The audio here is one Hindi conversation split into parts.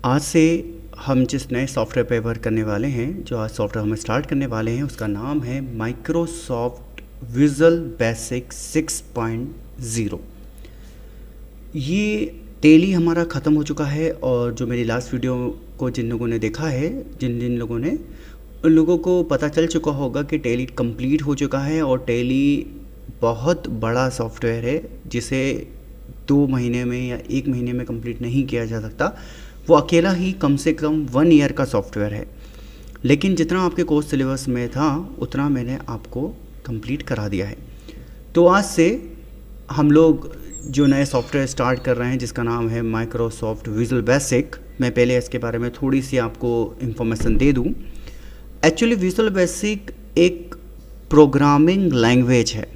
आज से हम जिस नए सॉफ्टवेयर पे वर्क करने वाले हैं, जो आज सॉफ्टवेयर हम स्टार्ट करने वाले हैं, उसका नाम है माइक्रोसॉफ्ट विजुअल बेसिक 6.0। ये टेली हमारा ख़त्म हो चुका है और जो मेरी लास्ट वीडियो को जिन लोगों ने देखा है, जिन जिन लोगों ने, उन लोगों को पता चल चुका होगा कि टेली कंप्लीट हो चुका है। और टेली बहुत बड़ा सॉफ्टवेयर है जिसे 2 महीने में या 1 महीने में कंप्लीट नहीं किया जा सकता। वो अकेला ही कम से कम 1 ईयर का सॉफ्टवेयर है, लेकिन जितना आपके कोर्स सिलेबस में था उतना मैंने आपको कंप्लीट करा दिया है। तो आज से हम लोग जो नए सॉफ्टवेयर स्टार्ट कर रहे हैं जिसका नाम है माइक्रोसॉफ्ट विजुअल बेसिक, मैं पहले इसके बारे में थोड़ी सी आपको इन्फॉर्मेशन दे दूं। एक्चुअली विजुअल बेसिक एक प्रोग्रामिंग लैंग्वेज है।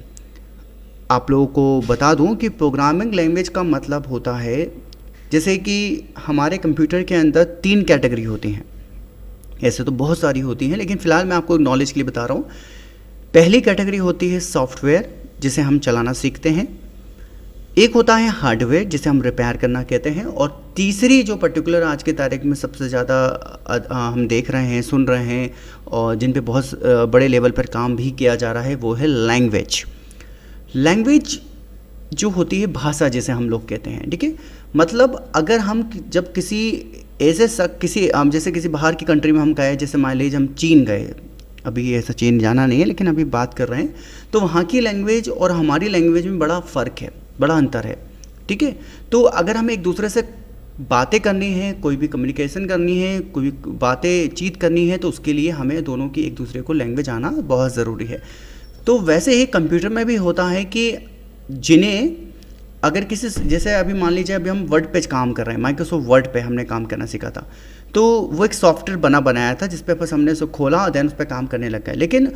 आप लोगों को बता दूं कि प्रोग्रामिंग लैंग्वेज का मतलब होता है, जैसे कि हमारे कंप्यूटर के अंदर 3 कैटेगरी होती हैं। ऐसे तो बहुत सारी होती हैं, लेकिन फ़िलहाल मैं आपको नॉलेज के लिए बता रहा हूँ। पहली कैटेगरी होती है सॉफ्टवेयर, जिसे हम चलाना सीखते हैं। एक होता है हार्डवेयर, जिसे हम रिपेयर करना कहते हैं। और तीसरी जो पर्टिकुलर आज के तारीख में सबसे ज़्यादा हम देख रहे हैं, सुन रहे हैं और जिन पे बहुत बड़े लेवल पर काम भी किया जा रहा है, वो है लैंग्वेज। लैंग्वेज जो होती है भाषा, जिसे हम लोग कहते हैं, ठीक है। मतलब अगर हम जब किसी ऐसे जैसे किसी बाहर की कंट्री में हम गए, जैसे मान लीजिए हम चीन गए, अभी ऐसा चीन जाना नहीं है लेकिन अभी बात कर रहे हैं, तो वहाँ की लैंग्वेज और हमारी लैंग्वेज में बड़ा फ़र्क है, बड़ा अंतर है, ठीक है। तो अगर हमें एक दूसरे से बातें करनी है, कोई भी कम्युनिकेशन करनी है, कोई बातें करनी है, तो उसके लिए हमें दोनों की एक दूसरे को लैंग्वेज आना बहुत ज़रूरी है। तो वैसे ही कंप्यूटर में भी होता है कि जिन्हें अगर किसी, जैसे अभी मान लीजिए अभी हम वर्ड पे काम कर रहे हैं, माइक्रोसॉफ्ट वर्ड पे हमने काम करना सीखा था, तो वो एक सॉफ्टवेयर बनाया था जिस पे बस हमने उसको खोला और देन उस पर काम करने लग गए। लेकिन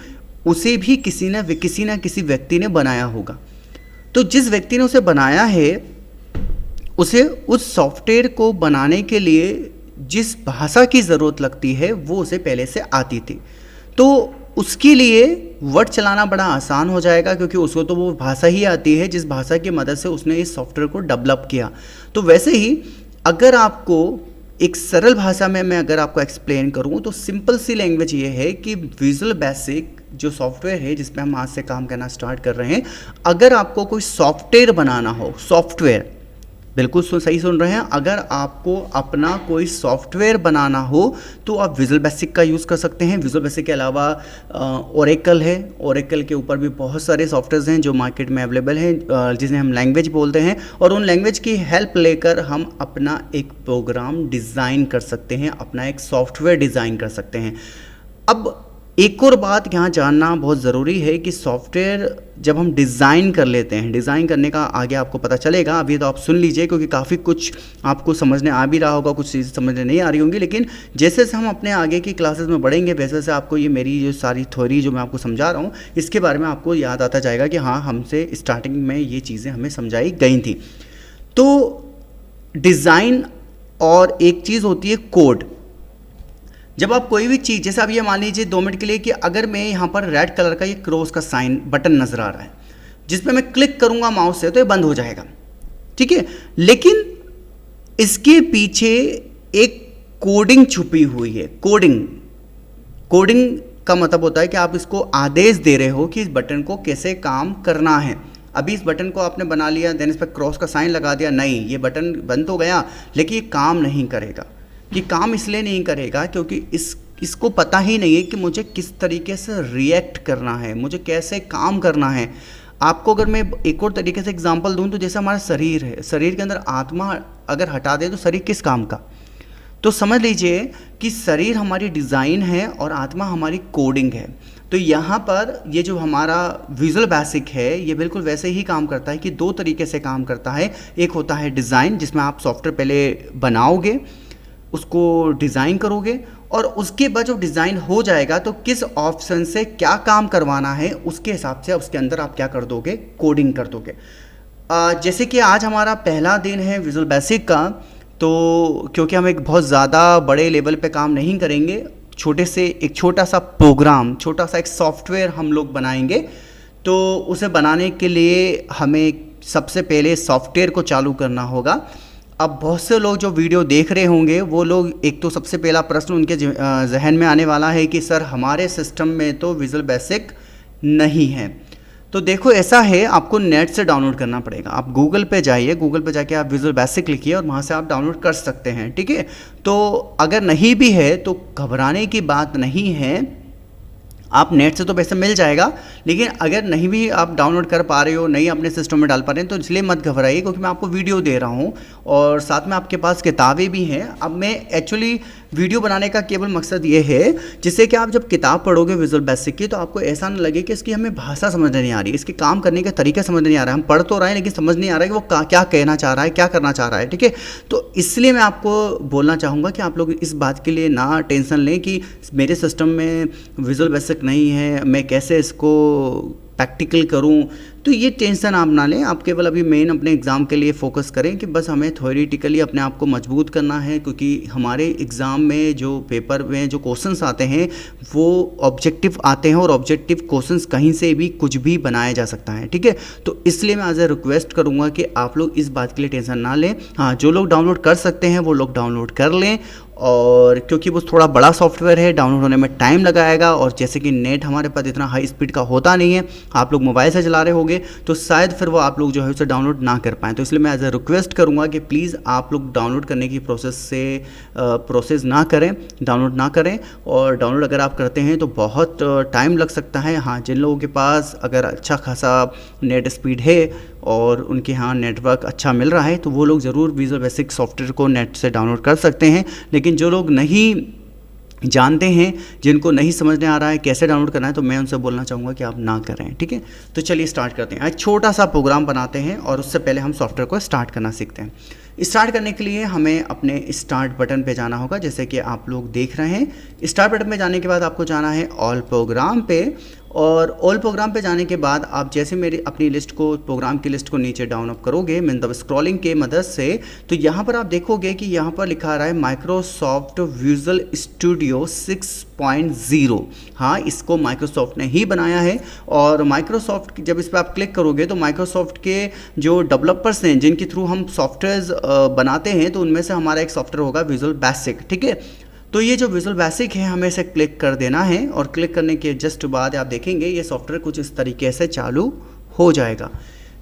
उसे भी किसी ना किसी व्यक्ति ने बनाया होगा। तो जिस व्यक्ति ने उसे बनाया है, उसे उस सॉफ्टवेयर को बनाने के लिए जिस भाषा की ज़रूरत लगती है वो उसे पहले से आती थी। तो उसके लिए वर्ड चलाना बड़ा आसान हो जाएगा, क्योंकि उसको तो वो भाषा ही आती है जिस भाषा की मदद से उसने इस सॉफ्टवेयर को डेवलप किया। तो वैसे ही अगर आपको एक सरल भाषा में मैं अगर आपको एक्सप्लेन करूं, तो सिंपल सी लैंग्वेज ये है कि विजुअल बेसिक जो सॉफ्टवेयर है जिस पे हम आज से काम करना स्टार्ट कर रहे हैं, अगर आपको कोई सॉफ्टवेयर बनाना हो, सॉफ्टवेयर, बिल्कुल सही सुन रहे हैं, अगर आपको अपना कोई सॉफ्टवेयर बनाना हो तो आप विजुअल बेसिक का यूज़ कर सकते हैं। विजुअल बेसिक के अलावा ओरेकल है, ओरेकल के ऊपर भी बहुत सारे सॉफ्टवेयर्स हैं जो मार्केट में अवेलेबल हैं, जिन्हें हम लैंग्वेज बोलते हैं। और उन लैंग्वेज की हेल्प लेकर हम अपना एक प्रोग्राम डिज़ाइन कर सकते हैं, अपना एक सॉफ्टवेयर डिज़ाइन कर सकते हैं। अब एक और बात यहाँ जानना बहुत ज़रूरी है कि सॉफ्टवेयर जब हम डिज़ाइन कर लेते हैं, डिज़ाइन करने का आगे आपको पता चलेगा, अभी तो आप सुन लीजिए क्योंकि काफ़ी कुछ आपको समझने आ भी रहा होगा, कुछ चीज़ें समझने नहीं आ रही होंगी, लेकिन जैसे जैसे हम अपने आगे की क्लासेस में बढ़ेंगे वैसे वैसे आपको ये मेरी जो सारी थ्योरी जो मैं आपको समझा रहा हूँ, इसके बारे में आपको याद आता जाएगा कि हाँ, हमसे स्टार्टिंग में ये चीज़ें हमें समझाई गई थी। तो डिज़ाइन और एक चीज़ होती है कोड। जब आप कोई भी चीज़, जैसे अब ये मान लीजिए 2 मिनट के लिए कि अगर मैं यहाँ पर रेड कलर का ये क्रॉस का साइन बटन नज़र आ रहा है, जिस पे मैं क्लिक करूँगा माउस से तो ये बंद हो जाएगा, ठीक है। लेकिन इसके पीछे एक कोडिंग छुपी हुई है। कोडिंग का मतलब होता है कि आप इसको आदेश दे रहे हो कि इस बटन को कैसे काम करना है। अभी इस बटन को आपने बना लिया, देन इस पर क्रॉस का साइन लगा दिया, नहीं, ये बटन बंद तो गया लेकिन ये काम नहीं करेगा। ये काम इसलिए नहीं करेगा क्योंकि इसको पता ही नहीं है कि मुझे किस तरीके से रिएक्ट करना है, मुझे कैसे काम करना है। आपको अगर मैं एक और तरीके से एग्जांपल दूं, तो जैसे हमारा शरीर है, शरीर के अंदर आत्मा अगर हटा दे तो शरीर किस काम का? तो समझ लीजिए कि शरीर हमारी डिज़ाइन है और आत्मा हमारी कोडिंग है। तो यहाँ पर ये जो हमारा विजुअल बेसिक है, ये बिल्कुल वैसे ही काम करता है कि 2 तरीके से काम करता है। एक होता है डिज़ाइन, जिसमें आप सॉफ्टवेयर पहले बनाओगे, उसको डिज़ाइन करोगे, और उसके बाद जो डिज़ाइन हो जाएगा तो किस ऑप्शन से क्या काम करवाना है उसके हिसाब से उसके अंदर आप क्या कर दोगे, कोडिंग कर दोगे। जैसे कि आज हमारा पहला दिन है विजुअल बेसिक का, तो क्योंकि हम एक बहुत ज़्यादा बड़े लेवल पे काम नहीं करेंगे, एक छोटा सा प्रोग्राम, छोटा सा एक सॉफ्टवेयर हम लोग बनाएंगे। तो उसे बनाने के लिए हमें सबसे पहले सॉफ्टवेयर को चालू करना होगा। अब बहुत से लोग जो वीडियो देख रहे होंगे वो लोग, एक तो सबसे पहला प्रश्न उनके जहन में आने वाला है कि सर हमारे सिस्टम में तो विजुअल बेसिक नहीं है। तो देखो ऐसा है, आपको नेट से डाउनलोड करना पड़ेगा। आप गूगल पे जाइए, गूगल पे जाके आप विजुअल बेसिक लिखिए और वहाँ से आप डाउनलोड कर सकते हैं, ठीक है। तो अगर नहीं भी है तो घबराने की बात नहीं है, आप नेट से तो पैसे मिल जाएगा, लेकिन अगर नहीं भी आप डाउनलोड कर पा रहे हो, नहीं अपने सिस्टम में डाल पा रहे हैं, तो इसलिए मत घबराइए, क्योंकि मैं आपको वीडियो दे रहा हूँ और साथ में आपके पास किताबें भी हैं। अब मैं एक्चुअली वीडियो बनाने का केवल मकसद ये है जिससे कि आप जब किताब पढ़ोगे विजुअल बेसिक की, तो आपको ऐसा ना लगे कि इसकी हमें भाषा समझ नहीं आ रही, इसके काम करने का तरीका समझ नहीं आ रहा है। हम पढ़ तो रहे हैं लेकिन समझ नहीं आ रहा है कि वो क्या कहना चाह रहा है, क्या करना चाह रहा है, ठीक है। तो इसलिए मैं आपको बोलना चाहूँगा कि आप लोग इस बात के लिए ना टेंशन लें कि मेरे सिस्टम में विजुअल बेसिक नहीं है, मैं कैसे इसको प्रैक्टिकल करूं। तो ये टेंशन आप ना लें, आप केवल अभी मेन अपने एग्ज़ाम के लिए फ़ोकस करें कि बस हमें थ्योरेटिकली अपने आप को मजबूत करना है, क्योंकि हमारे एग्ज़ाम में जो पेपर में जो क्वेश्चंस आते हैं वो ऑब्जेक्टिव आते हैं और ऑब्जेक्टिव क्वेश्चंस कहीं से भी कुछ भी बनाया जा सकता है, ठीक है। तो इसलिए मैं एज ए रिक्वेस्ट करूँगा कि आप लोग इस बात के लिए टेंशन ना लें। हाँ, जो लोग डाउनलोड कर सकते हैं वो लोग डाउनलोड कर लें, और क्योंकि वो थोड़ा बड़ा सॉफ्टवेयर है, डाउनलोड होने में टाइम लगाएगा, और जैसे कि नेट हमारे पास इतना हाई स्पीड का होता नहीं है, आप लोग मोबाइल से चला रहे होंगे तो शायद फिर वो आप लोग जो है उसे डाउनलोड ना कर पाएँ। तो इसलिए मैं एज ए रिक्वेस्ट करूँगा कि प्लीज़ आप लोग डाउनलोड करने की प्रोसेस ना करें, डाउनलोड ना करें। और डाउनलोड अगर आप करते हैं तो बहुत टाइम लग सकता है। हाँ, जिन लोगों के पास अगर अच्छा खासा नेट स्पीड है और उनके यहाँ नेटवर्क अच्छा मिल रहा है तो वो लोग ज़रूर विजुअल बेसिक सॉफ्टवेयर को नेट से डाउनलोड कर सकते हैं। लेकिन जो लोग नहीं जानते हैं, जिनको नहीं समझ में आ रहा है कैसे डाउनलोड करना है, तो मैं उनसे बोलना चाहूँगा कि आप ना करें, ठीक है। तो चलिए स्टार्ट करते हैं। एक छोटा सा प्रोग्राम बनाते हैं और उससे पहले हम सॉफ्टवेयर को स्टार्ट करना सीखते हैं। स्टार्ट करने के लिए हमें अपने स्टार्ट बटन पे जाना होगा, जैसे कि आप लोग देख रहे हैं। स्टार्ट बटन पे जाने के बाद आपको जाना है ऑल प्रोग्राम पे, और ऑल प्रोग्राम पे जाने के बाद आप जैसे मेरी अपनी लिस्ट को, प्रोग्राम की लिस्ट को नीचे डाउन अप करोगे मतलब स्क्रॉलिंग के मदद से, तो यहाँ पर आप देखोगे कि यहाँ पर लिखा रहा है माइक्रोसॉफ्ट विजुअल स्टूडियो 6.0। हाँ, इसको माइक्रोसॉफ्ट ने ही बनाया है। और माइक्रोसॉफ्ट जब इस पर आप क्लिक करोगे तो माइक्रोसॉफ्ट के जो डेवलपर्स हैं जिनके थ्रू हम सॉफ्टवेयर बनाते हैं, तो उनमें से हमारा एक सॉफ्टवेयर होगा विजुअल बेसिक, ठीक है। तो ये जो विजुअल बेसिक है हमें इसे क्लिक कर देना है, और क्लिक करने के जस्ट बाद आप देखेंगे ये सॉफ्टवेयर कुछ इस तरीके से चालू हो जाएगा।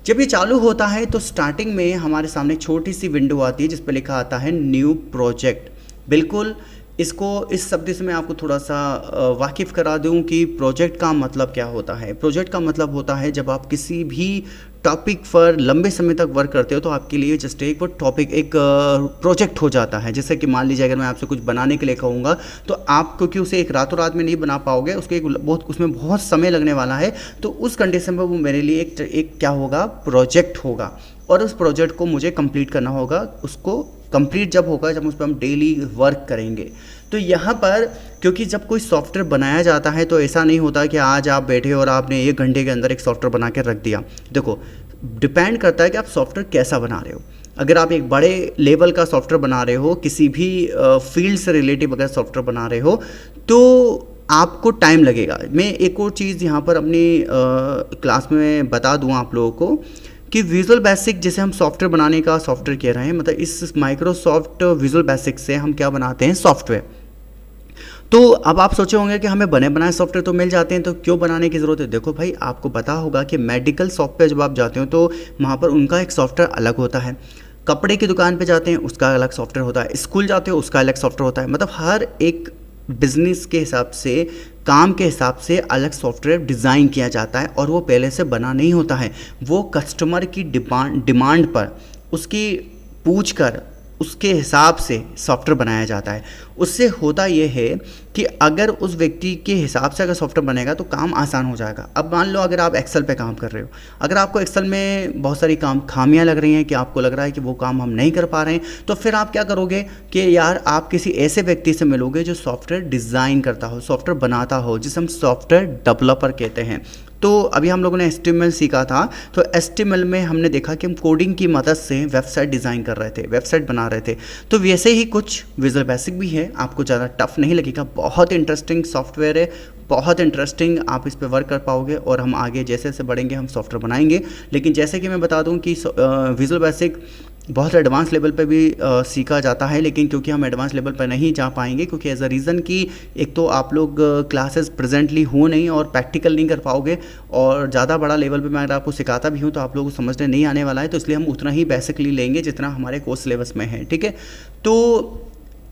जब ये चालू होता है तो स्टार्टिंग में हमारे सामने छोटी सी विंडो आती है जिस पर लिखा आता है न्यू प्रोजेक्ट। बिल्कुल, इसको इस शब्द से मैं आपको थोड़ा सा वाकिफ़ करा दूं कि प्रोजेक्ट का मतलब क्या होता है। प्रोजेक्ट का मतलब होता है जब आप किसी भी टॉपिक पर लंबे समय तक वर्क करते हो तो आपके लिए जस्ट एक वो टॉपिक एक प्रोजेक्ट हो जाता है। जैसे कि मान लीजिए अगर मैं आपसे कुछ बनाने के लिए कहूँगा तो आप क्योंकि उसे एक रातों रात में नहीं बना पाओगे, उसके उसमें बहुत समय लगने वाला है, तो उस कंडीशन में वो मेरे लिए एक क्या होगा, प्रोजेक्ट होगा। और उस प्रोजेक्ट को मुझे कंप्लीट करना होगा। उसको कंप्लीट जब होगा जब उस पर हम डेली वर्क करेंगे। तो यहाँ पर क्योंकि जब कोई सॉफ्टवेयर बनाया जाता है तो ऐसा नहीं होता कि आज आप बैठे और आपने 1 घंटे के अंदर एक सॉफ्टवेयर बना के रख दिया। देखो, डिपेंड करता है कि आप सॉफ्टवेयर कैसा बना रहे हो। अगर आप एक बड़े लेवल का सॉफ्टवेयर बना रहे हो, किसी भी फील्ड से रिलेटिव अगर सॉफ्टवेयर बना रहे हो, तो आपको टाइम लगेगा। मैं एक और चीज़ यहाँ पर अपनी क्लास में बता दूँ आप लोगों को कि विजुअल बेसिक जैसे हम सॉफ्टवेयर बनाने का सॉफ्टवेयर कह रहे हैं, मतलब इस माइक्रोसॉफ्ट विजुअल बेसिक से हम क्या बनाते हैं, सॉफ्टवेयर। तो अब आप सोचे होंगे कि हमें बने बनाए सॉफ्टवेयर तो मिल जाते हैं, तो क्यों बनाने की ज़रूरत है। देखो भाई, आपको पता होगा कि मेडिकल शॉप पे जब आप जाते हो तो वहाँ पर उनका एक सॉफ्टवेयर अलग होता है। कपड़े की दुकान पे जाते हैं उसका अलग सॉफ्टवेयर होता है। स्कूल जाते हो उसका अलग सॉफ्टवेयर होता है। मतलब हर एक बिजनेस के हिसाब से, काम के हिसाब से अलग सॉफ्टवेयर डिज़ाइन किया जाता है, और वो पहले से बना नहीं होता है। वो कस्टमर की डिमांड पर, उसकी पूछ कर उसके हिसाब से सॉफ्टवेयर बनाया जाता है। उससे होता ये है कि अगर उस व्यक्ति के हिसाब से अगर सॉफ्टवेयर बनेगा तो काम आसान हो जाएगा। अब मान लो अगर आप एक्सेल पे काम कर रहे हो, अगर आपको एक्सेल में बहुत सारी खामियां लग रही हैं कि आपको लग रहा है कि वो काम हम नहीं कर पा रहे हैं, तो फिर आप क्या करोगे कि यार आप किसी ऐसे व्यक्ति से मिलोगे जो सॉफ्टवेयर डिज़ाइन करता हो, सॉफ्टवेयर बनाता हो, जिसे हम सॉफ्टवेयर डेवलपर कहते हैं। तो अभी हम लोगों ने HTML सीखा था, तो HTML में हमने देखा कि हम कोडिंग की मदद से वेबसाइट डिज़ाइन कर रहे थे, वेबसाइट बना रहे थे। तो वैसे ही कुछ विजुअल बेसिक भी है, आपको ज़्यादा टफ नहीं लगेगा। बहुत इंटरेस्टिंग सॉफ्टवेयर है, बहुत इंटरेस्टिंग, आप इस पर वर्क कर पाओगे और हम आगे जैसे जैसे बढ़ेंगे हम सॉफ्टवेयर बनाएंगे। लेकिन जैसे कि मैं बता दूं कि विजुअल बेसिक बहुत एडवांस लेवल पे भी सीखा जाता है, लेकिन क्योंकि हम एडवांस लेवल पर नहीं जा पाएंगे, क्योंकि एज अ रीज़न कि एक तो आप लोग क्लासेस प्रेजेंटली हो नहीं और प्रैक्टिकल नहीं कर पाओगे, और ज़्यादा बड़ा लेवल पे मैं अगर आपको सिखाता भी हूँ तो आप लोगों को समझने नहीं आने वाला है, तो इसलिए हम उतना ही बेसिकली लेंगे जितना हमारे कोर्स सिलेबस में है, ठीक है। तो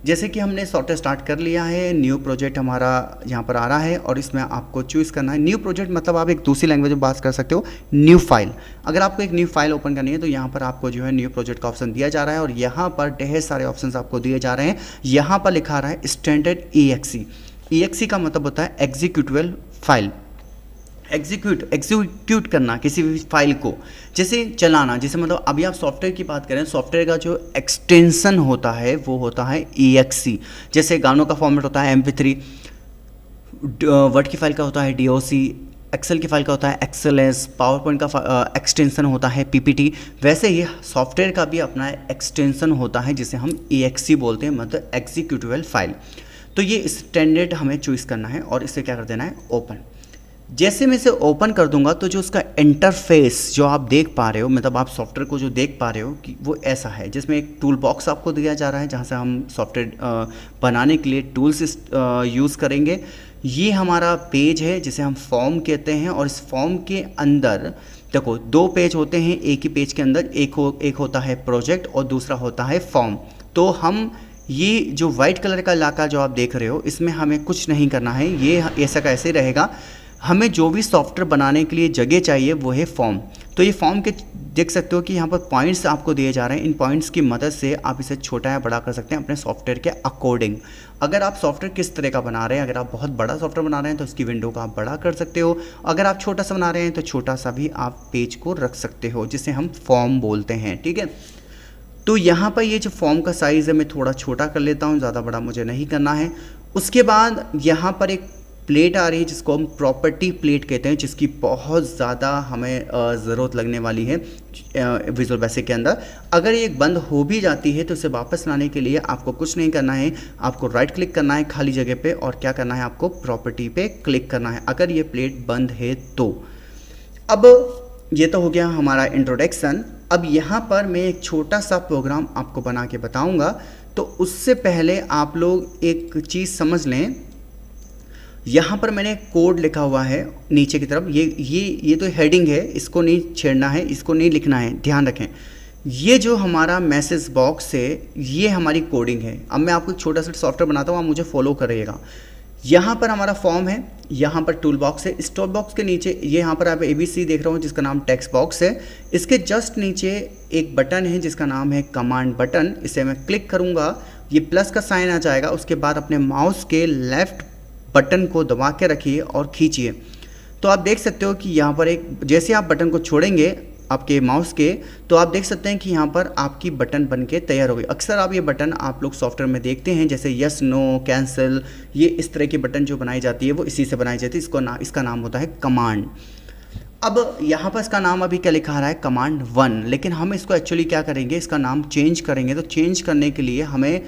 जैसे कि हमने सॉफ्टवेयर स्टार्ट कर लिया है, न्यू प्रोजेक्ट हमारा यहाँ पर आ रहा है और इसमें आपको चूज़ करना है न्यू प्रोजेक्ट, मतलब आप एक दूसरी लैंग्वेज में बात कर सकते हो, न्यू फाइल। अगर आपको एक न्यू फाइल ओपन करनी है तो यहाँ पर आपको जो है न्यू प्रोजेक्ट का ऑप्शन दिया जा रहा है और यहाँ पर ढेर सारे ऑप्शंस आपको दिए जा रहे हैं। यहाँ पर लिखा रहा है स्टैंडर्ड EXE। EXE का मतलब होता है एग्जीक्यूटिबल फाइल। एग्जीक्यूट करना किसी भी फाइल को, जैसे चलाना, जैसे मतलब अभी आप सॉफ्टवेयर की बात करें, सॉफ्टवेयर का जो एक्सटेंशन होता है वो होता है EXE। जैसे गानों का फॉर्मेट होता है MP3, वर्ड की फाइल का होता है DOC, एक्सेल की फाइल का होता है XLS, पावर पॉइंट का एक्सटेंशन होता है PPT। वैसे ही सॉफ्टवेयर का भी अपना एक्सटेंशन होता है जिसे हम EXE बोलते हैं, मतलब एग्जीक्यूटिबल फाइल। तो ये स्टैंडर्ड हमें चूज़ करना है और इसे क्या कर देना है, ओपन। जैसे मैं इसे ओपन कर दूंगा तो जो उसका इंटरफेस जो आप देख पा रहे हो, मतलब आप सॉफ्टवेयर को जो देख पा रहे हो कि वो ऐसा है, जिसमें एक टूल बॉक्स आपको दिया जा रहा है जहाँ से हम सॉफ्टवेयर बनाने के लिए टूल्स यूज़ करेंगे। ये हमारा पेज है जिसे हम फॉर्म कहते हैं, और इस फॉर्म के अंदर देखो 2 पेज होते हैं, एक ही पेज के अंदर एक होता है प्रोजेक्ट और दूसरा होता है फॉर्म। तो हम ये जो वाइट कलर का इलाका जो आप देख रहे हो, इसमें हमें कुछ नहीं करना है, ये ऐसा का ऐसे रहेगा। हमें जो भी सॉफ्टवेयर बनाने के लिए जगह चाहिए वो है फॉर्म। तो ये फॉर्म के देख सकते हो कि यहाँ पर पॉइंट्स आपको दिए जा रहे हैं, इन पॉइंट्स की मदद से आप इसे छोटा या बड़ा कर सकते हैं अपने सॉफ्टवेयर के अकॉर्डिंग। अगर आप सॉफ्टवेयर किस तरह का बना रहे हैं, अगर आप बहुत बड़ा सॉफ्टवेयर बना रहे हैं तो इसकी विंडो को आप बड़ा कर सकते हो, अगर आप छोटा सा बना रहे हैं तो छोटा सा भी आप पेज को रख सकते हो, जिसे हम फॉर्म बोलते हैं, ठीक है। तो यहाँ पर ये जो फॉर्म का साइज़ है मैं थोड़ा छोटा कर लेता हूँ, ज़्यादा बड़ा मुझे नहीं करना है। उसके बाद यहाँ पर एक प्लेट आ रही है जिसको हम प्रॉपर्टी प्लेट कहते हैं, जिसकी बहुत ज़्यादा हमें ज़रूरत लगने वाली है विजुअल बेसिक के अंदर। अगर ये बंद हो भी जाती है तो इसे वापस लाने के लिए आपको कुछ नहीं करना है, आपको राइट क्लिक करना है खाली जगह पे और क्या करना है, आपको प्रॉपर्टी पे क्लिक करना है अगर ये प्लेट बंद है तो। अब ये तो हो गया हमारा इंट्रोडक्शन। अब यहाँ पर मैं एक छोटा सा प्रोग्राम आपको बना के बताऊँगा, तो उससे पहले आप लोग एक चीज़ समझ लें। यहाँ पर मैंने कोड लिखा हुआ है नीचे की तरफ, ये तो हेडिंग है, इसको नहीं छेड़ना है, इसको नहीं लिखना है, ध्यान रखें। ये जो हमारा मैसेज बॉक्स है ये हमारी कोडिंग है। अब मैं आपको एक छोटा सा सॉफ्टवेयर बनाता हूँ, आप मुझे फॉलो करिएगा। यहाँ पर हमारा फॉर्म है, यहाँ पर टूल बॉक्स है, इस टूल बॉक्स के नीचे ये यहाँ पर आप ABC देख रहे हो जिसका नाम टेक्स्ट बॉक्स है। इसके जस्ट नीचे एक बटन है जिसका नाम है कमांड बटन। इसे मैं क्लिक करूँगा, ये प्लस का साइन आ जाएगा। उसके बाद अपने माउस के लेफ्ट बटन को दबा के रखिए और खींचिए, तो आप देख सकते हो कि यहाँ पर एक, जैसे आप बटन को छोड़ेंगे आपके माउस के, तो आप देख सकते हैं कि यहाँ पर आपकी बटन बनके तैयार हो गई। अक्सर आप ये बटन आप लोग सॉफ्टवेयर में देखते हैं, जैसे यस, नो, कैंसिल, ये इस तरह की बटन जो बनाई जाती है वो इसी से बनाई जाती है। इसका नाम होता है कमांड। अब यहाँ पर इसका नाम अभी क्या लिखा रहा है, कमांड 1, लेकिन हम इसको एक्चुअली क्या करेंगे, इसका नाम चेंज करेंगे। तो चेंज करने के लिए हमें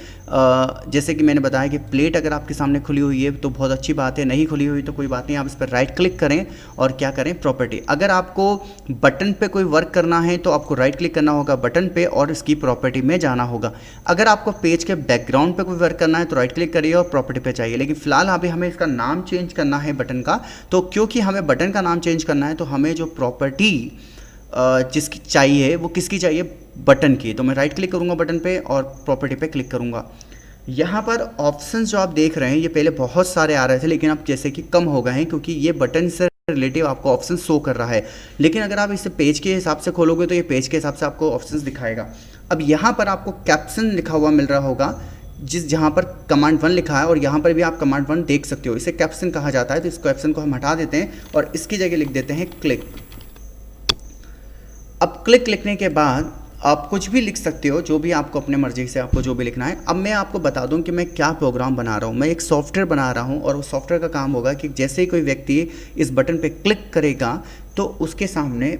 जैसे कि मैंने बताया कि प्लेट अगर आपके सामने खुली हुई है तो बहुत अच्छी बात है, नहीं खुली हुई तो कोई बात नहीं, आप इस पर राइट क्लिक करें और क्या करें, प्रॉपर्टी। अगर आपको बटन पे कोई वर्क करना है तो आपको राइट क्लिक करना होगा बटन पे और इसकी प्रॉपर्टी में जाना होगा। अगर आपको पेज के बैकग्राउंड पे कोई वर्क करना है तो राइट क्लिक करिए और प्रॉपर्टी पे चाहिए। लेकिन फिलहाल अभी हमें इसका नाम चेंज करना है बटन का, तो क्योंकि हमें बटन का नाम चेंज करना है तो हमें जो प्रॉपर्टी जिसकी चाहिए वो किसकी चाहिए, बटन की। तो मैं राइट क्लिक करूंगा बटन पे और प्रॉपर्टी पे क्लिक करूंगा। यहाँ पर ऑप्शंस जो आप देख रहे हैं ये पहले बहुत सारे आ रहे थे, लेकिन अब जैसे कि कम हो गए हैं क्योंकि ये बटन से रिलेटिव आपको ऑप्शन शो कर रहा है। लेकिन अगर आप इसे पेज के हिसाब से खोलोगे तो ये पेज के हिसाब से आपको ऑप्शंस दिखाएगा। अब यहाँ पर आपको कैप्शन लिखा हुआ मिल रहा होगा, जहाँ पर कमांड 1 लिखा है, और यहाँ पर भी आप कमांड 1 देख सकते हो। इसे कैप्शन कहा जाता है, तो इस कैप्शन को हम हटा देते हैं और इसकी जगह लिख देते हैं क्लिक। अब क्लिक लिखने के बाद आप कुछ भी लिख सकते हो, जो भी आपको अपने मर्जी से आपको जो भी लिखना है। अब मैं आपको बता दूं कि मैं क्या प्रोग्राम बना रहा हूं। मैं एक सॉफ्टवेयर बना रहा हूं और वो सॉफ्टवेयर का काम होगा कि जैसे ही कोई व्यक्ति इस बटन पे क्लिक करेगा तो उसके सामने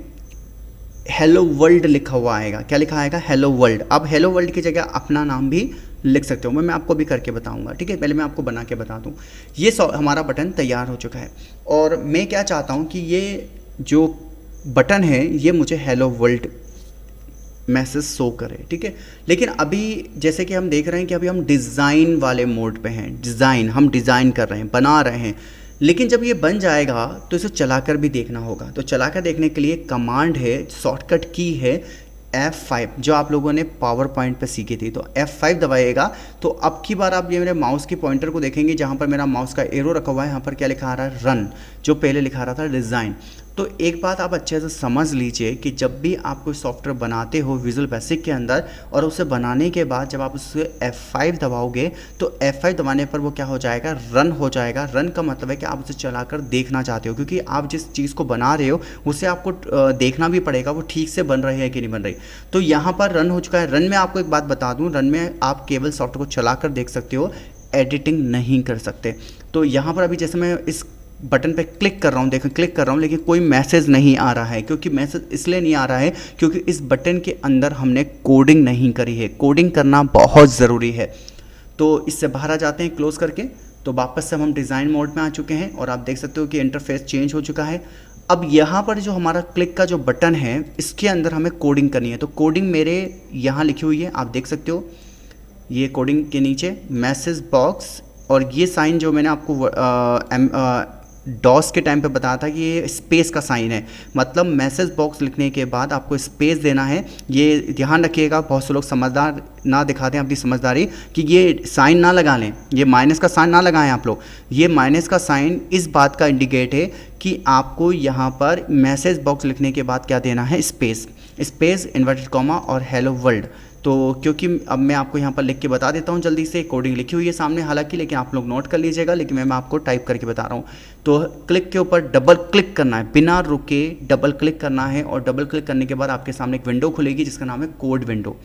हेलो वर्ल्ड लिखा हुआ आएगा। क्या लिखा आएगा, हेलो वर्ल्ड। अब हेलो वर्ल्ड की जगह अपना नाम भी लिख सकते हो, मैं आपको भी करके बताऊंगा, ठीक है। पहले मैं आपको बना के बता दूं। ये हमारा बटन तैयार हो चुका है और मैं क्या चाहता हूँ कि ये जो बटन है ये मुझे हेलो वर्ल्ड मैसेज शो करे, ठीक है। लेकिन अभी जैसे कि हम देख रहे हैं कि अभी हम डिज़ाइन वाले मोड पे हैं, डिज़ाइन हम डिज़ाइन कर रहे हैं, बना रहे हैं। लेकिन जब ये बन जाएगा तो इसे चलाकर भी देखना होगा। तो चलाकर देखने के लिए कमांड है, शॉर्टकट की है F5, जो आप लोगों ने पावर पॉइंट पे सीखी थी। तो F5 दबाइएगा तो अब की बार आप ये मेरे माउस की पॉइंटर को देखेंगे, जहाँ पर मेरा माउस का एरो रखा हुआ है, यहाँ पर क्या लिखा आ रहा है, रन, जो पहले लिखा रहा था डिज़ाइन। तो एक बात आप अच्छे से समझ लीजिए कि जब भी आप कोई सॉफ्टवेयर बनाते हो विजुअल बेसिक के अंदर, और उसे बनाने के बाद जब आप उसे F5 दबाओगे तो F5 दबाने पर वो क्या हो जाएगा, रन हो जाएगा। रन का मतलब है कि आप उसे चलाकर देखना चाहते हो, क्योंकि आप जिस चीज़ को बना रहे हो उसे आपको देखना भी पड़ेगा वो ठीक से बन रही है कि नहीं बन रही। तो यहाँ पर रन हो चुका है। रन में आपको एक बात बता दूँ, रन में आप केवल सॉफ्टवेयर को चला कर देख सकते हो, एडिटिंग नहीं कर सकते। तो यहाँ पर अभी जैसे मैं इस बटन पे क्लिक कर रहा हूँ, देखें क्लिक कर रहा हूँ, लेकिन कोई मैसेज नहीं आ रहा है। क्योंकि मैसेज इसलिए नहीं आ रहा है क्योंकि इस बटन के अंदर हमने कोडिंग नहीं करी है। कोडिंग करना बहुत ज़रूरी है। तो इससे बाहर आ जाते हैं क्लोज करके। तो वापस से हम डिज़ाइन मोड में आ चुके हैं और आप देख सकते हो कि इंटरफेस चेंज हो चुका है। अब यहाँ पर जो हमारा क्लिक का जो बटन है, इसके अंदर हमें कोडिंग करनी है। तो कोडिंग मेरे यहाँ लिखी हुई है, आप देख सकते हो। ये कोडिंग के नीचे मैसेज बॉक्स, और ये साइन जो मैंने आपको डॉस के टाइम पे बताया था कि ये स्पेस का साइन है, मतलब मैसेज बॉक्स लिखने के बाद आपको स्पेस देना है। ये ध्यान रखिएगा, बहुत से लोग समझदार ना दिखाते हैं अपनी समझदारी कि ये साइन ना लगा लें, ये माइनस का साइन ना लगाएं आप लोग। ये माइनस का साइन इस बात का इंडिकेट है कि आपको यहाँ पर मैसेज बॉक्स लिखने के बाद क्या देना है, स्पेस, स्पेस इन्वर्टेड कॉमा और हेलो वर्ल्ड। तो क्योंकि अब मैं आपको यहाँ पर लिख के बता देता हूँ जल्दी से, कोडिंग लिखी हुई है सामने हालांकि, लेकिन आप लोग नोट कर लीजिएगा, लेकिन मैं आपको टाइप करके बता रहा हूँ। तो क्लिक के ऊपर डबल क्लिक करना है, बिना रुके डबल क्लिक करना है, और डबल क्लिक करने के बाद आपके सामने एक विंडो खुलेगी जिसका नाम है कोड विंडो।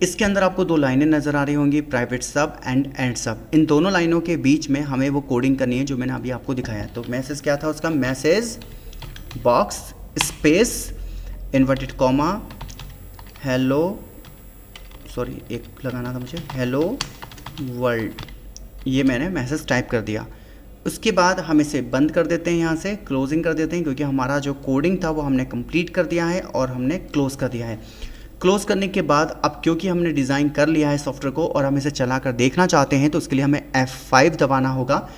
इसके अंदर आपको दो लाइनें नज़र आ रही होंगी, प्राइवेट सब एंड सब। इन दोनों लाइनों के बीच में हमें वो कोडिंग करनी है जो मैंने अभी आपको दिखाया। तो मैसेज क्या था उसका, message box space inverted comma hello, sorry एक लगाना था मुझे, हेलो वर्ल्ड। ये मैंने मैसेज टाइप कर दिया। उसके बाद हम इसे बंद कर देते हैं, यहाँ से क्लोजिंग कर देते हैं, क्योंकि हमारा जो कोडिंग था वो हमने कंप्लीट कर दिया है और हमने क्लोज़ कर दिया है। क्लोज़ करने के बाद अब क्योंकि हमने डिज़ाइन कर लिया है सॉफ्टवेयर को और हम इसे चला कर देखना चाहते हैं, तो उसके लिए हमें F5 दबाना होगा।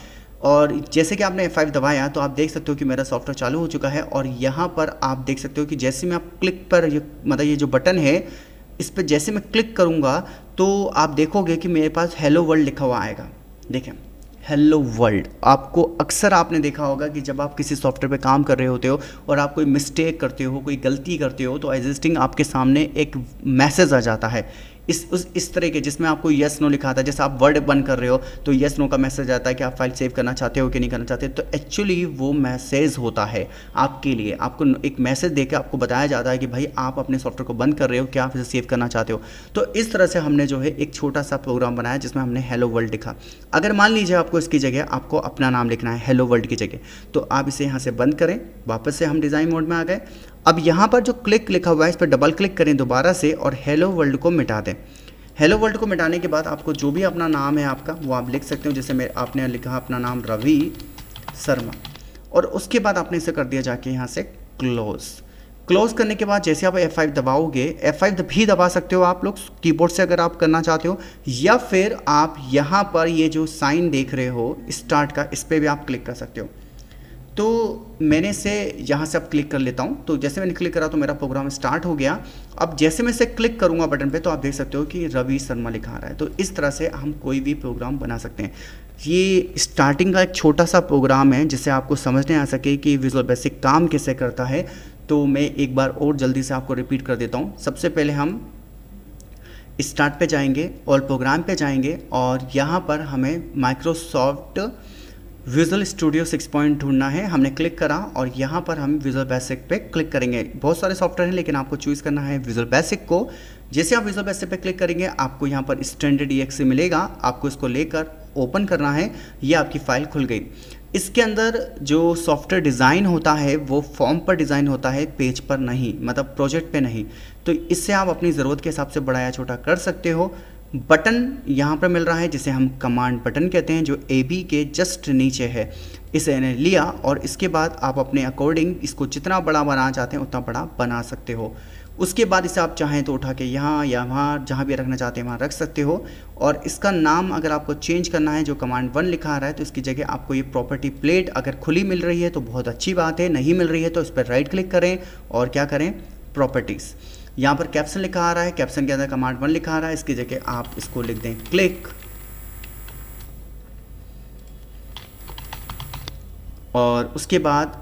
और जैसे कि आपने F5 दबाया तो आप देख सकते हो कि मेरा सॉफ्टवेयर चालू हो चुका है। और यहाँ पर आप देख सकते हो कि जैसे मैं आप क्लिक पर मतलब ये जो बटन है इस पर जैसे मैं क्लिक करूँगा तो आप देखोगे कि मेरे पास हेलो वर्ल्ड लिखा हुआ आएगा। देखें हेलो वर्ल्ड, आपको अक्सर आपने देखा होगा कि जब आप किसी सॉफ्टवेयर पे काम कर रहे होते हो और आप कोई मिस्टेक करते हो, कोई गलती करते हो, तो एग्जिस्टिंग आपके सामने एक मैसेज आ जाता है इस तरह के, जिसमें आपको यस नो लिखा था। जैसे आप वर्ड बंद कर रहे हो तो यस नो का मैसेज आता है कि आप फाइल सेव करना चाहते हो कि नहीं करना चाहते। तो एक्चुअली वो मैसेज होता है आपके लिए, आपको एक मैसेज देकर आपको बताया जाता है कि भाई आप अपने सॉफ्टवेयर को बंद कर रहे हो, क्या आप इसे सेव करना चाहते हो। तो इस तरह से हमने जो है एक छोटा सा प्रोग्राम बनाया जिसमें हमने हेलो वर्ल्ड लिखा। अगर मान लीजिए आपको इसकी जगह आपको अपना नाम लिखना है हेलो वर्ल्ड की जगह, तो आप इसे यहाँ से बंद करें। वापस से हम डिज़ाइन मोड में आ गए। अब यहाँ पर जो क्लिक लिखा हुआ है इस पर डबल क्लिक करें दोबारा से और हेलो वर्ल्ड को मिटा दें। हेलो वर्ल्ड को मिटाने के बाद आपको जो भी अपना नाम है आपका वो आप लिख सकते हो। जैसे आपने लिखा अपना नाम रवि शर्मा, और उसके बाद आपने इसे कर दिया जाके यहाँ से क्लोज करने के बाद जैसे आप F5 दबाओगे, F5 भी दबा सकते हो आप लोग कीबोर्ड से अगर आप करना चाहते हो, या फिर आप यहाँ पर ये जो साइन देख रहे हो स्टार्ट का, इस पर भी आप क्लिक कर सकते हो। तो मैंने इसे यहाँ से अब क्लिक कर लेता हूँ। तो जैसे मैंने क्लिक करा तो मेरा प्रोग्राम स्टार्ट हो गया। अब जैसे मैं इसे क्लिक करूँगा बटन पे तो आप देख सकते हो कि रवि शर्मा लिखा आ रहा है। तो इस तरह से हम कोई भी प्रोग्राम बना सकते हैं। ये स्टार्टिंग का एक छोटा सा प्रोग्राम है जिससे आपको समझने आ सके कि विजुअल बेसिक काम कैसे करता है। तो मैं एक बार और जल्दी से आपको रिपीट कर देता हूँ। सबसे पहले हम स्टार्ट पे जाएंगे और प्रोग्राम पे जाएंगे, और यहाँ पर हमें माइक्रोसॉफ्ट विजुअल स्टूडियो 6 ढूंढना है। हमने क्लिक करा और यहाँ पर हम विजुअल बेसिक पे क्लिक करेंगे। बहुत सारे सॉफ्टवेयर हैं लेकिन आपको चूज़ करना है विजुअल बेसिक को। जैसे आप विजुअल बेसिक पे क्लिक करेंगे आपको यहाँ पर स्टैंडर्ड EXE मिलेगा, आपको इसको लेकर ओपन करना है। ये आपकी फ़ाइल खुल गई। इसके अंदर जो सॉफ्टवेयर डिज़ाइन होता है वो फॉर्म पर डिज़ाइन होता है, पेज पर नहीं, मतलब प्रोजेक्ट पे नहीं। तो इससे आप अपनी ज़रूरत के हिसाब से बड़ा या छोटा कर सकते हो। बटन यहाँ पर मिल रहा है जिसे हम कमांड बटन कहते हैं, जो AB के जस्ट नीचे है। इसे लिया और इसके बाद आप अपने अकॉर्डिंग इसको जितना बड़ा बनाना चाहते हैं उतना बड़ा बना सकते हो। उसके बाद इसे आप चाहें तो उठा के यहाँ या वहाँ जहाँ भी रखना चाहते हैं वहाँ रख सकते हो। और इसका नाम अगर आपको चेंज करना है, जो कमांड 1 लिखा आ रहा है, तो इसकी जगह आपको ये प्रॉपर्टी प्लेट अगर खुली मिल रही है तो बहुत अच्छी बात है, नहीं मिल रही है तो इस पर राइट क्लिक करें और क्या करें, प्रॉपर्टीज़। यहाँ पर कैप्शन लिखा आ रहा है, कैप्शन के अंदर कमांड 1 लिखा आ रहा है, इसकी जगह आप इसको लिख दें क्लिक, और उसके बाद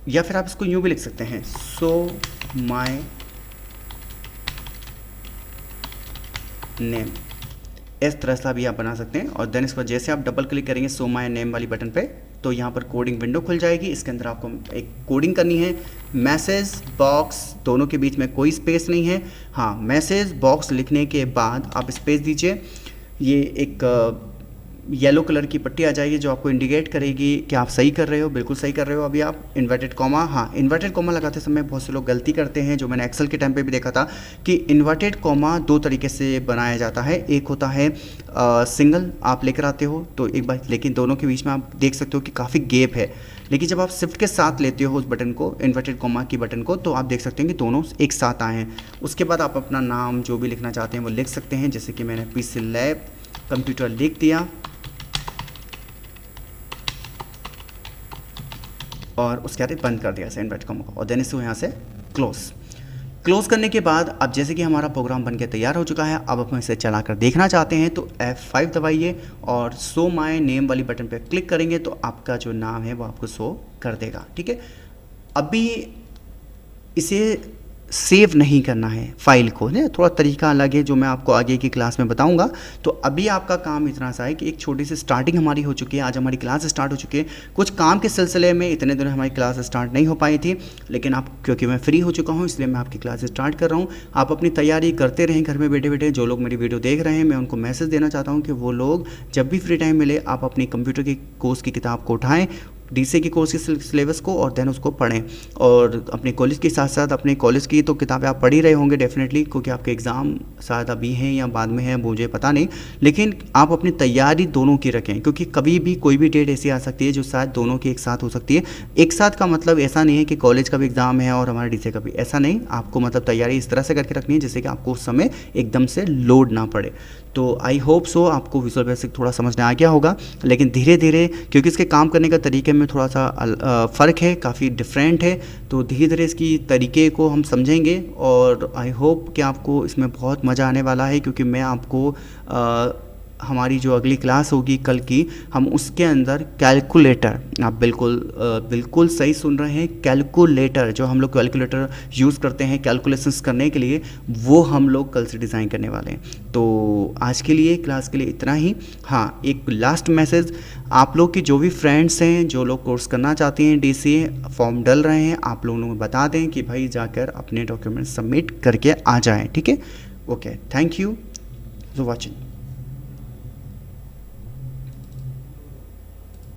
या फिर आप इसको यूँ भी लिख सकते हैं, सो माई नेम, इस तरह से भी आप बना सकते हैं। और देन इसको जैसे आप डबल क्लिक करेंगे सो माई नेम वाली बटन पे, तो यहाँ पर कोडिंग विंडो खुल जाएगी। इसके अंदर आपको एक कोडिंग करनी है, मैसेज बॉक्स, दोनों के बीच में कोई स्पेस नहीं है। हाँ, मैसेज बॉक्स लिखने के बाद आप स्पेस दीजिए, ये एक येलो कलर की पट्टी आ जाएगी जो आपको इंडिकेट करेगी कि आप सही कर रहे हो, बिल्कुल सही कर रहे हो। अभी आप इन्वर्टेड कॉमा, हाँ इन्वर्टेड कॉमा लगाते समय बहुत से लोग गलती करते हैं, जो मैंने एक्सेल के टाइम पे भी देखा था कि इन्वर्टेड कॉमा 2 तरीके से बनाया जाता है। एक होता है सिंगल, आप लेकर आते हो तो एक बार, लेकिन दोनों के बीच में आप देख सकते हो कि काफ़ी गैप है। लेकिन जब आप शिफ्ट के साथ लेते हो उस बटन को, इन्वर्टेड कॉमा की बटन को, तो आप देख सकते हैं कि दोनों एक साथ आए हैं। उसके बाद आप अपना नाम जो भी लिखना चाहते हैं वो लिख सकते हैं, जैसे कि मैंने पीसी लैब कंप्यूटर लिख दिया और उसके बाद बंद कर दिया इन्वर्टेड कॉमा को, और देन इसको यहाँ से क्लोज करने के बाद अब जैसे कि हमारा प्रोग्राम बनके तैयार हो चुका है। अब हम इसे चलाकर देखना चाहते हैं तो F5 दबाइए और शो माय नेम वाली बटन पे क्लिक करेंगे तो आपका जो नाम है वो आपको शो कर देगा। ठीक है, अभी इसे सेव नहीं करना है फाइल को, ना थोड़ा तरीका अलग है जो मैं आपको आगे की क्लास में बताऊंगा। तो अभी आपका काम इतना सा है कि एक छोटी सी स्टार्टिंग हमारी हो चुकी है, आज हमारी क्लास स्टार्ट हो चुकी है। कुछ काम के सिलसिले में इतने दिन हमारी क्लास स्टार्ट नहीं हो पाई थी, लेकिन आप क्योंकि मैं फ्री हो चुका हूँ इसलिए मैं आपकी क्लास स्टार्ट कर रहा हूँ। आप अपनी तैयारी करते रहें घर में बैठे बैठे। जो लोग मेरी वीडियो देख रहे हैं मैं उनको मैसेज देना चाहता हूँ कि वो लोग जब भी फ्री टाइम मिले आप अपनी कंप्यूटर की कोर्स की किताब को उठाएँ, डीसी की कोर्स के सिलेबस को, और देन उसको पढ़ें। और अपने कॉलेज के साथ साथ अपने कॉलेज की तो किताबें आप पढ़ ही रहे होंगे डेफिनेटली, क्योंकि आपके एग्ज़ाम शायद अभी हैं या बाद में हैं मुझे पता नहीं, लेकिन आप अपनी तैयारी दोनों की रखें, क्योंकि कभी भी कोई भी डेट ऐसी आ सकती है जो शायद दोनों की एक साथ हो सकती है। एक साथ का मतलब ऐसा नहीं है कि कॉलेज का भी एग्ज़ाम है और हमारे डीसी का भी, ऐसा नहीं। आपको मतलब तैयारी इस तरह से करके रखनी है जिससे कि आपको उस समय एकदम से लोड ना पड़े। तो आई होप सो आपको विजुअल बेसिक थोड़ा समझ में आ गया होगा, लेकिन धीरे धीरे क्योंकि इसके काम करने का तरीके में थोड़ा सा फ़र्क है, काफ़ी डिफरेंट है, तो धीरे धीरे इसकी तरीके को हम समझेंगे। और आई होप कि आपको इसमें बहुत मज़ा आने वाला है, क्योंकि मैं आपको हमारी जो अगली क्लास होगी कल की, हम उसके अंदर कैलकुलेटर, आप बिल्कुल सही सुन रहे हैं, कैलकुलेटर, जो हम लोग कैलकुलेटर यूज़ करते हैं कैलकुलेशंस करने के लिए, वो हम लोग कल से डिज़ाइन करने वाले हैं। तो आज के लिए क्लास के लिए इतना ही। हाँ, एक लास्ट मैसेज, आप लोग की जो भी फ्रेंड्स हैं, जो लोग कोर्स करना चाहते हैं, डीसी फॉर्म डल रहे हैं, आप लोगों को बता दें कि भाई जाकर अपने डॉक्यूमेंट सबमिट करके आ जाएँ। ठीक है, okay, thank you for watching.